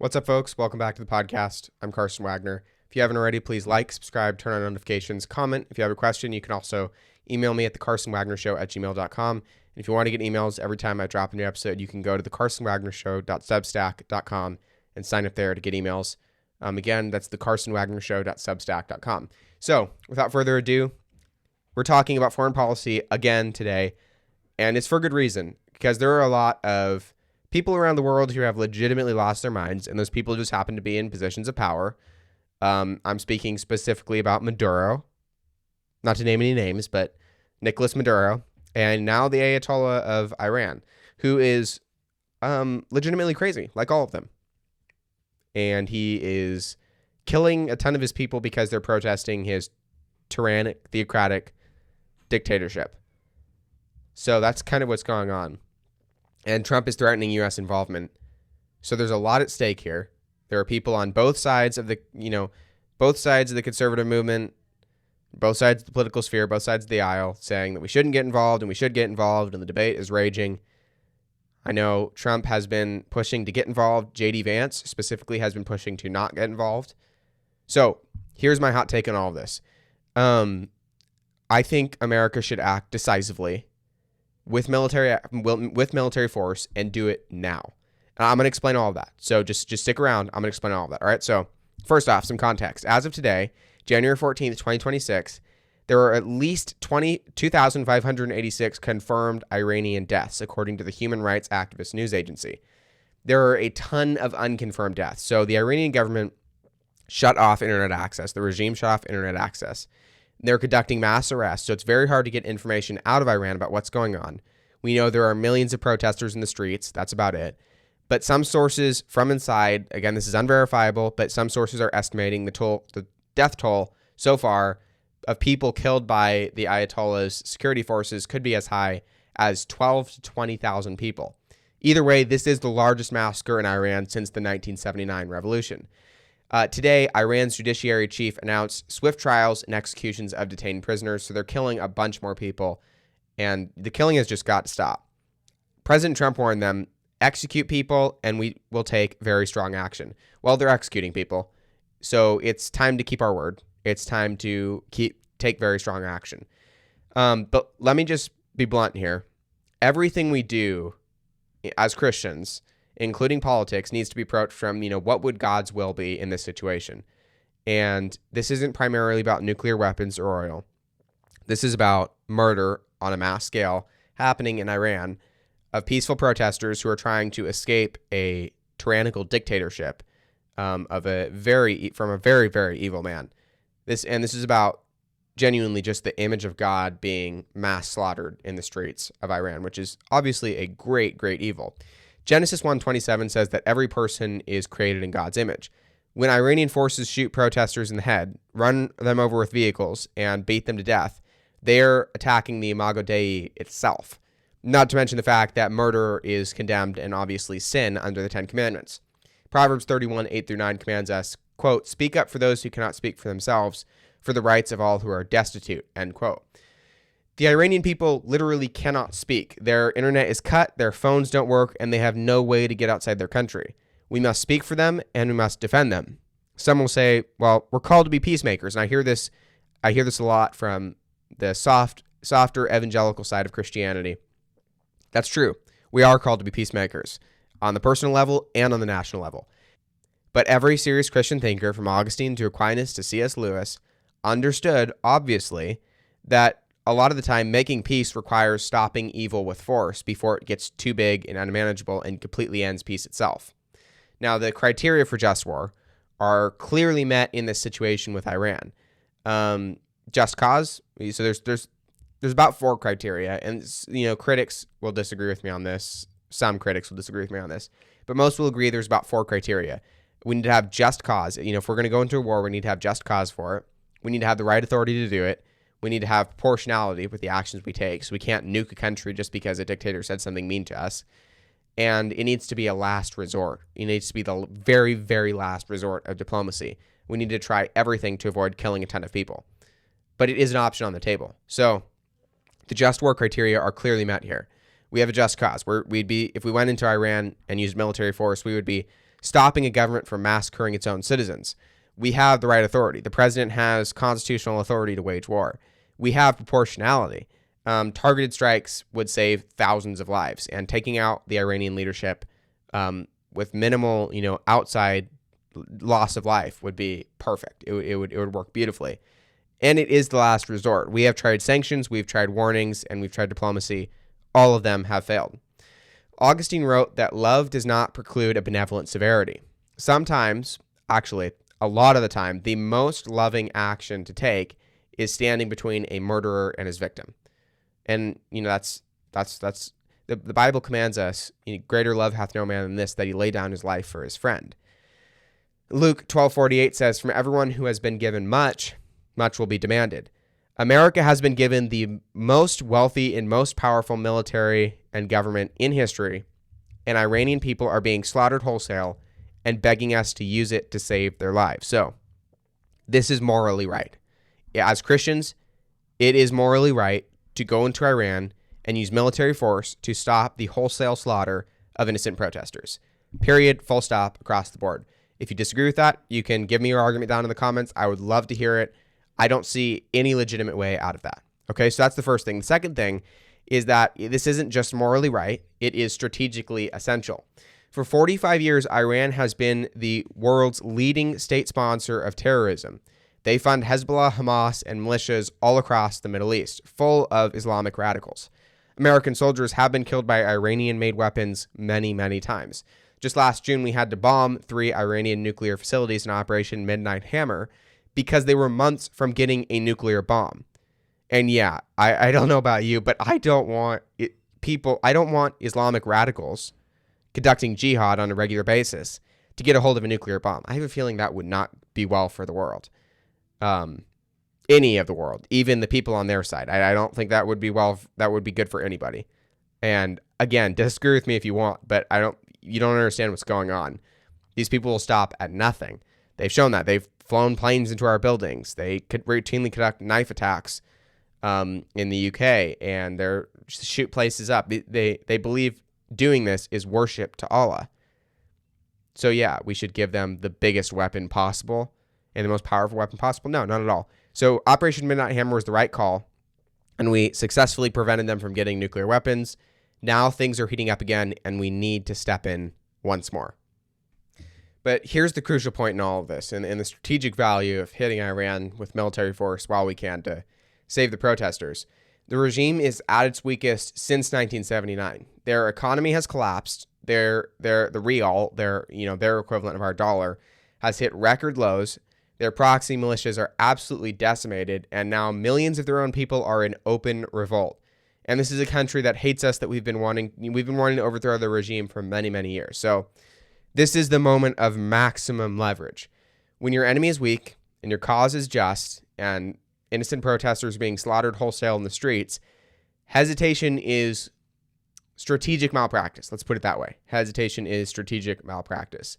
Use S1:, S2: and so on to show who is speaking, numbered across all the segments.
S1: What's up, folks? Welcome back to the podcast. I'm Carson Wagner. If you haven't already, please like, subscribe, turn on notifications, comment. If you have a question, you can also email me at thecarsonwagnershow@gmail.com. And if you want to get emails every time I drop a new episode, you can go to thecarsonwagnershow.substack.com and sign up there to get emails. Again, that's thecarsonwagnershow.substack.com. So, without further ado, we're talking about foreign policy again today, and it's for good reason, because there are a lot of people around the world who have legitimately lost their minds, and those people just happen to be in positions of power. I'm speaking specifically about Maduro, not to name any names, but Nicolas Maduro, and now the Ayatollah of Iran, who is legitimately crazy, like all of them. And he is killing a ton of his people because they're protesting his tyrannic, theocratic dictatorship. So that's kind of what's going on. And Trump is threatening U.S. involvement. So there's a lot at stake here. There are people on both sides of the, both sides of the conservative movement, both sides of the political sphere, both sides of the aisle, saying that we shouldn't get involved and we should get involved, and the debate is raging. I know Trump has been pushing to get involved. J.D. Vance specifically has been pushing to not get involved. So here's my hot take on all of this. I think America should act decisively with military force and do it now. And I'm going to explain all of that. So just stick around. I'm going to explain all of that. All right. So first off, some context. As of today, January 14th, 2026, there are at least 2,586 confirmed Iranian deaths, according to the Human Rights Activist News Agency. There are a ton of unconfirmed deaths. So the Iranian government shut off internet access. The regime shut off internet access. They're conducting mass arrests, so it's very hard to get information out of Iran about what's going on. We know there are millions of protesters in the streets. That's about it. But some sources from inside, again, this is unverifiable, but some sources are estimating the death toll so far of people killed by the Ayatollah's security forces could be as high as 12 to 20,000 people. Either way, this is the largest massacre in Iran since the 1979 revolution. Today, Iran's judiciary chief announced swift trials and executions of detained prisoners, so they're killing a bunch more people, and the killing has just got to stop. President Trump warned them, execute people, and we will take very strong action. Well, they're executing people, so it's time to keep our word. It's time to take very strong action. But let me just be blunt here. Everything we do as Christians, including politics, needs to be approached from, what would God's will be in this situation? And this isn't primarily about nuclear weapons or oil. This is about murder on a mass scale happening in Iran of peaceful protesters who are trying to escape a tyrannical dictatorship from a very, very evil man. This is about genuinely just the image of God being mass slaughtered in the streets of Iran, which is obviously a great, great evil. Genesis 1:27 says that every person is created in God's image. When Iranian forces shoot protesters in the head, run them over with vehicles, and beat them to death, they're attacking the Imago Dei itself. Not to mention the fact that murder is condemned and obviously sin under the Ten Commandments. Proverbs 31:8-9 commands us, quote, speak up for those who cannot speak for themselves, for the rights of all who are destitute, end quote. The Iranian people literally cannot speak. Their internet is cut, their phones don't work, and they have no way to get outside their country. We must speak for them, and we must defend them. Some will say, well, we're called to be peacemakers, and I hear this a lot from the softer evangelical side of Christianity. That's true. We are called to be peacemakers on the personal level and on the national level. But every serious Christian thinker, from Augustine to Aquinas to C.S. Lewis, understood, obviously, that a lot of the time making peace requires stopping evil with force before it gets too big and unmanageable and completely ends peace itself. Now, the criteria for just war are clearly met in this situation with Iran. Just cause. So there's about 4 criteria, and critics will disagree with me on this. Some critics will disagree with me on this, but most will agree there's about 4 criteria. We need to have just cause. If we're going to go into a war, we need to have just cause for it. We need to have the right authority to do it. We need to have proportionality with the actions we take. So we can't nuke a country just because a dictator said something mean to us. And it needs to be a last resort. It needs to be the very, very last resort of diplomacy. We need to try everything to avoid killing a ton of people. But it is an option on the table. So the just war criteria are clearly met here. We have a just cause. If we went into Iran and used military force, we would be stopping a government from massacring its own citizens. We have the right authority. The president has constitutional authority to wage war. We have proportionality. Targeted strikes would save thousands of lives, and taking out the Iranian leadership with minimal, outside loss of life would be perfect. It would work beautifully. And it is the last resort. We have tried sanctions, we've tried warnings, and we've tried diplomacy. All of them have failed. Augustine wrote that love does not preclude a benevolent severity. Sometimes, actually, a lot of the time, the most loving action to take is standing between a murderer and his victim. And, that's the Bible commands us, greater love hath no man than this, that he lay down his life for his friend. Luke 12:48 says, from everyone who has been given much, much will be demanded. America has been given the most wealthy and most powerful military and government in history, and Iranian people are being slaughtered wholesale and begging us to use it to save their lives. So, this is morally right. As Christians, it is morally right to go into Iran and use military force to stop the wholesale slaughter of innocent protesters. Period, full stop, across the board. If you disagree with that, you can give me your argument down in the comments. I would love to hear it. I don't see any legitimate way out of that. Okay, so that's the first thing. The second thing is that this isn't just morally right, it is strategically essential. For 45 years, Iran has been the world's leading state sponsor of terrorism. They fund Hezbollah, Hamas, and militias all across the Middle East, full of Islamic radicals. American soldiers have been killed by Iranian-made weapons many, many times. Just last June, we had to bomb 3 Iranian nuclear facilities in Operation Midnight Hammer because they were months from getting a nuclear bomb. And yeah, I don't know about you, but I don't want Islamic radicals conducting jihad on a regular basis to get a hold of a nuclear bomb. I have a feeling that would not be well for the world. Any of the world, even the people on their side. I don't think that would be good for anybody. And again, disagree with me if you want, but you don't understand what's going on. These people will stop at nothing. They've shown that. They've flown planes into our buildings. They could routinely conduct knife attacks in the UK, and they shoot places up. They believe doing this is worship to Allah. So yeah, we should give them the biggest weapon possible and the most powerful weapon possible? No, not at all. So Operation Midnight Hammer was the right call, and we successfully prevented them from getting nuclear weapons. Now things are heating up again, and we need to step in once more. But here's the crucial point in all of this, and the strategic value of hitting Iran with military force while we can to save the protesters. The regime is at its weakest since 1979. Their economy has collapsed. The rial, their equivalent of our dollar, has hit record lows. Their proxy militias are absolutely decimated, and now millions of their own people are in open revolt. And this is a country that hates us, that we've been wanting to overthrow the regime for many, many years. So this is the moment of maximum leverage. When your enemy is weak and your cause is just and innocent protesters being slaughtered wholesale in the streets, hesitation is strategic malpractice. Let's put it that way. Hesitation is strategic malpractice.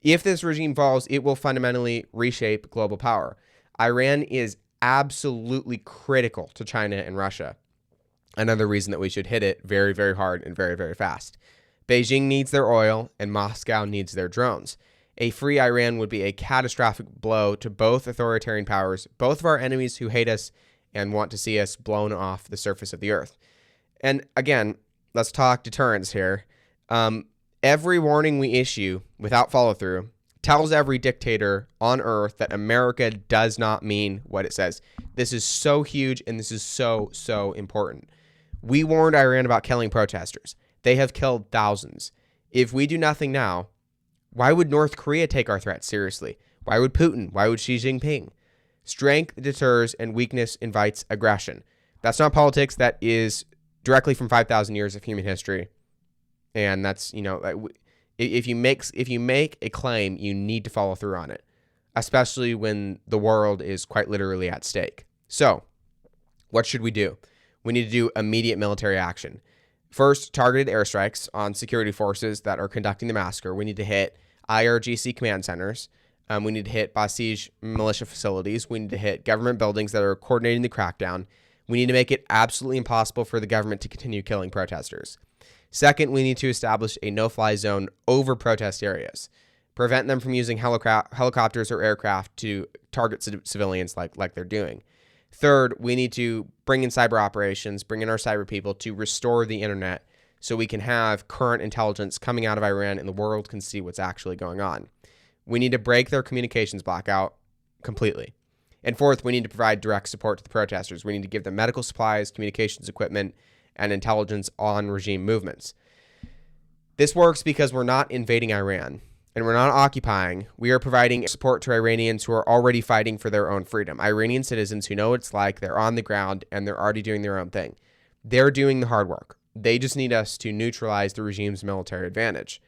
S1: If this regime falls, it will fundamentally reshape global power. Iran is absolutely critical to China and Russia. Another reason that we should hit it very, very hard and very, very fast. Beijing needs their oil, and Moscow needs their drones. A free Iran would be a catastrophic blow to both authoritarian powers, both of our enemies who hate us and want to see us blown off the surface of the earth. And again, let's talk deterrence here. Every warning we issue without follow-through tells every dictator on earth that America does not mean what it says. This is so huge, and this is so, so important. We warned Iran about killing protesters. They have killed thousands. If we do nothing now, why would North Korea take our threat seriously? Why would Putin? Why would Xi Jinping? Strength deters and weakness invites aggression. That's not politics. That is directly from 5,000 years of human history. And that's, if you make a claim, you need to follow through on it, especially when the world is quite literally at stake. So what should we do? We need to do immediate military action. First, targeted airstrikes on security forces that are conducting the massacre. We need to hit IRGC command centers. We need to hit Basij militia facilities. We need to hit government buildings that are coordinating the crackdown. We need to make it absolutely impossible for the government to continue killing protesters. Second, we need to establish a no-fly zone over protest areas. prevent them from using helicopters or aircraft to target civilians like they're doing. Third, we need to bring in cyber operations, bring in our cyber people to restore the internet so we can have current intelligence coming out of Iran and the world can see what's actually going on. We need to break their communications blackout completely. And fourth, we need to provide direct support to the protesters. We need to give them medical supplies, communications equipment, and intelligence on regime movements. This works because we're not invading Iran and we're not occupying. We are providing support to Iranians who are already fighting for their own freedom. Iranian citizens who know what it's like, they're on the ground, and they're already doing their own thing. They're doing the hard work. They just need us to neutralize the regime's military advantage.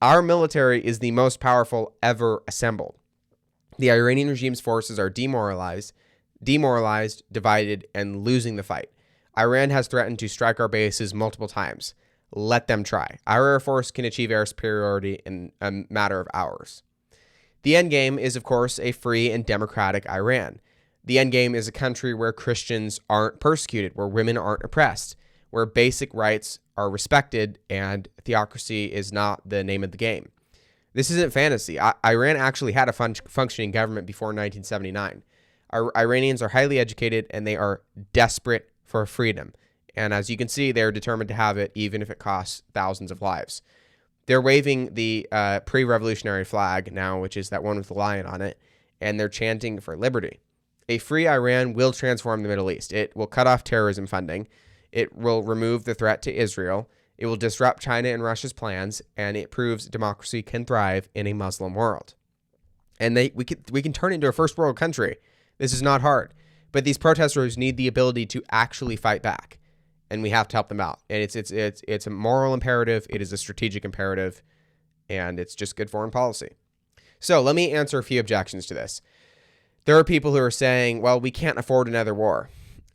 S1: Our military is the most powerful ever assembled. The Iranian regime's forces are demoralized, divided, and losing the fight. Iran has threatened to strike our bases multiple times. Let them try. Our Air Force can achieve air superiority in a matter of hours. The end game is, of course, a free and democratic Iran. The end game is a country where Christians aren't persecuted, where women aren't oppressed, where basic rights are respected, and theocracy is not the name of the game. This isn't fantasy. Iran actually had a functioning government before 1979. Iranians are highly educated, and they are desperate for freedom. And as you can see, they're determined to have it, even if it costs thousands of lives. They're waving the pre-revolutionary flag now, which is that one with the lion on it, and they're chanting for liberty. A free Iran will transform the Middle East. It will cut off terrorism funding. It will remove the threat to Israel. It will disrupt China and Russia's plans, and it proves democracy can thrive in a Muslim world. And we can turn it into a first world country. This is not hard. But these protesters need the ability to actually fight back, and we have to help them out. And it's a moral imperative. It is a strategic imperative, and it's just good foreign policy. So let me answer a few objections to this. There are people who are saying, well, we can't afford another war.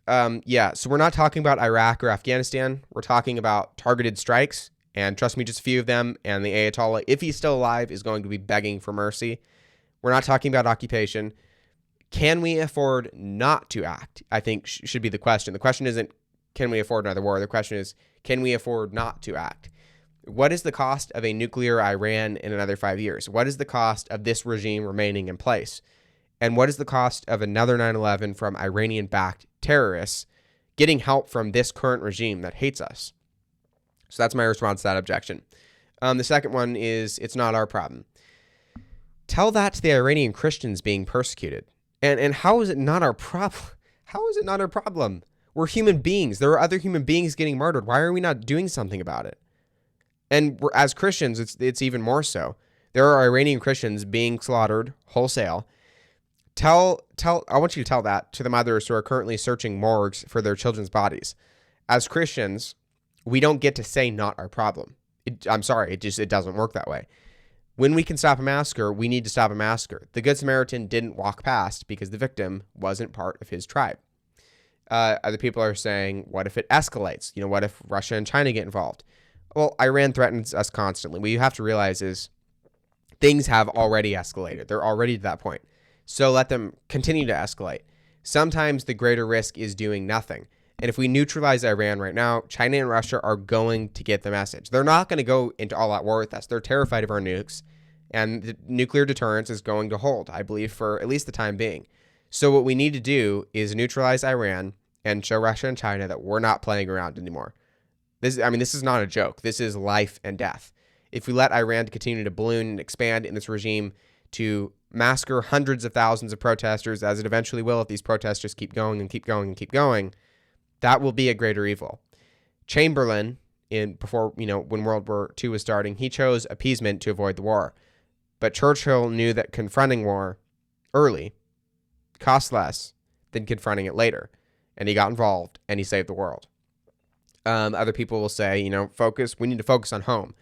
S1: So we're not talking about Iraq or Afghanistan. We're talking about targeted strikes, and trust me, just a few of them, and the Ayatollah, if he's still alive, is going to be begging for mercy. We're not talking about occupation. Can we afford not to act? I think should be the question. The question isn't, can we afford another war? The question is, can we afford not to act? What is the cost of a nuclear Iran in another 5 years? What is the cost of this regime remaining in place? And what is the cost of another 9/11 from Iranian-backed terrorists getting help from this current regime that hates us? So that's my response to that objection. The second one is, it's not our problem. Tell that to the Iranian Christians being persecuted. And how is it not our problem? How is it not our problem? We're human beings. There are other human beings getting murdered. Why are we not doing something about it? And as Christians, it's even more so. There are Iranian Christians being slaughtered wholesale. I want you to tell that to the mothers who are currently searching morgues for their children's bodies. As Christians, we don't get to say not our problem. I'm sorry, it doesn't work that way. When we can stop a massacre, we need to stop a massacre. The Good Samaritan didn't walk past because the victim wasn't part of his tribe. Other people are saying, what if it escalates? What if Russia and China get involved? Well, Iran threatens us constantly. What you have to realize is things have already escalated. They're already to that point. So let them continue to escalate. Sometimes the greater risk is doing nothing. And if we neutralize Iran right now, China and Russia are going to get the message. They're not going to go into all-out war with us. They're terrified of our nukes. And the nuclear deterrence is going to hold, I believe, for at least the time being. So what we need to do is neutralize Iran and show Russia and China that we're not playing around anymore. This is not a joke. This is life and death. If we let Iran continue to balloon and expand in this regime to massacre hundreds of thousands of protesters, as it eventually will if these protests just keep going and keep going and keep going, that will be a greater evil. Chamberlain, when World War II was starting, he chose appeasement to avoid the war. But Churchill knew that confronting war early costs less than confronting it later. And he got involved and he saved the world. Other people will say, we need to focus on home.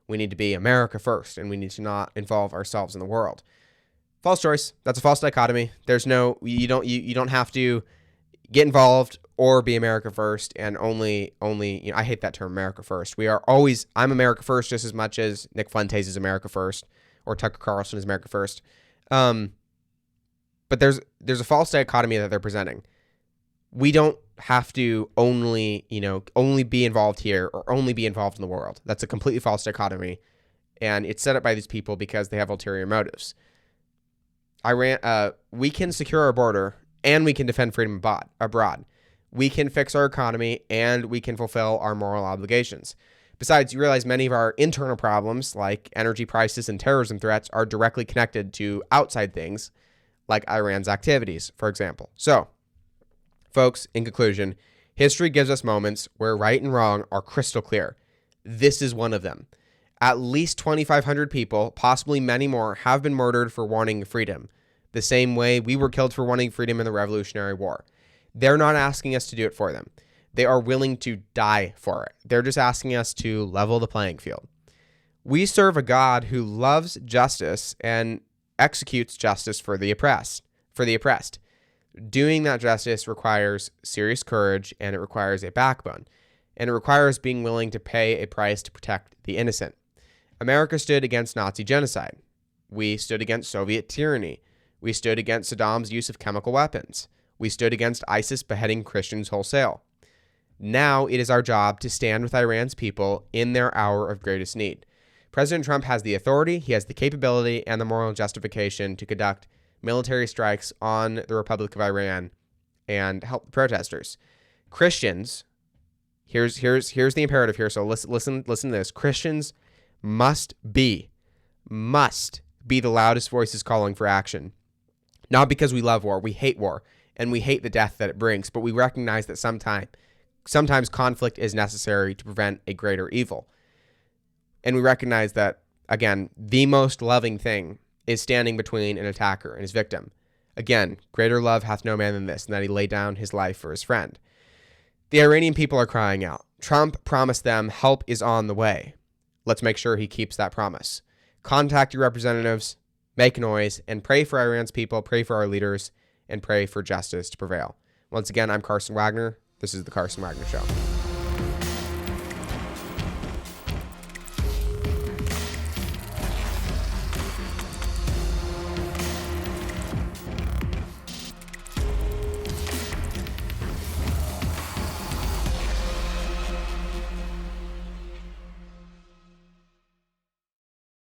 S1: We need to be America first, and we need to not involve ourselves in the world. False choice. That's a false dichotomy. You don't have to get involved or be America first, and only I hate that term, America first. I'm America first just as much as Nick Fuentes is America first, or Tucker Carlson is America first. But there's a false dichotomy that they're presenting. We don't have to only be involved here or only be involved in the world. That's a completely false dichotomy. And it's set up by these people because they have ulterior motives. We can secure our border and we can defend freedom abroad. We can fix our economy and we can fulfill our moral obligations. Besides, you realize many of our internal problems, like energy prices and terrorism threats, are directly connected to outside things, like Iran's activities, for example. So, folks, in conclusion, history gives us moments where right and wrong are crystal clear. This is one of them. At least 2,500 people, possibly many more, have been murdered for wanting freedom, the same way we were killed for wanting freedom in the Revolutionary War. They're not asking us to do it for them. They are willing to die for it. They're just asking us to level the playing field. We serve a God who loves justice and executes justice for the oppressed. Doing that justice requires serious courage, and it requires a backbone, and it requires being willing to pay a price to protect the innocent. America stood against Nazi genocide. We stood against Soviet tyranny. We stood against Saddam's use of chemical weapons. We stood against ISIS beheading Christians wholesale. Now it is our job to stand with Iran's people in their hour of greatest need. President Trump has the authority, he has the capability, and the moral justification to conduct military strikes on the Republic of Iran and help the protesters. Christians, here's the imperative here. So listen to this. Christians must be the loudest voices calling for action. Not because we love war, we hate war, and we hate the death that it brings, but we recognize that sometimes conflict is necessary to prevent a greater evil. And we recognize that, again, the most loving thing is standing between an attacker and his victim. Again, greater love hath no man than this, and that he lay down his life for his friend. The Iranian people are crying out. Trump promised them help is on the way. Let's make sure he keeps that promise. Contact your representatives, make noise, and pray for Iran's people, pray for our leaders, and pray for justice to prevail. Once again, I'm Carson Wagner. This is The Carson Wagner Show.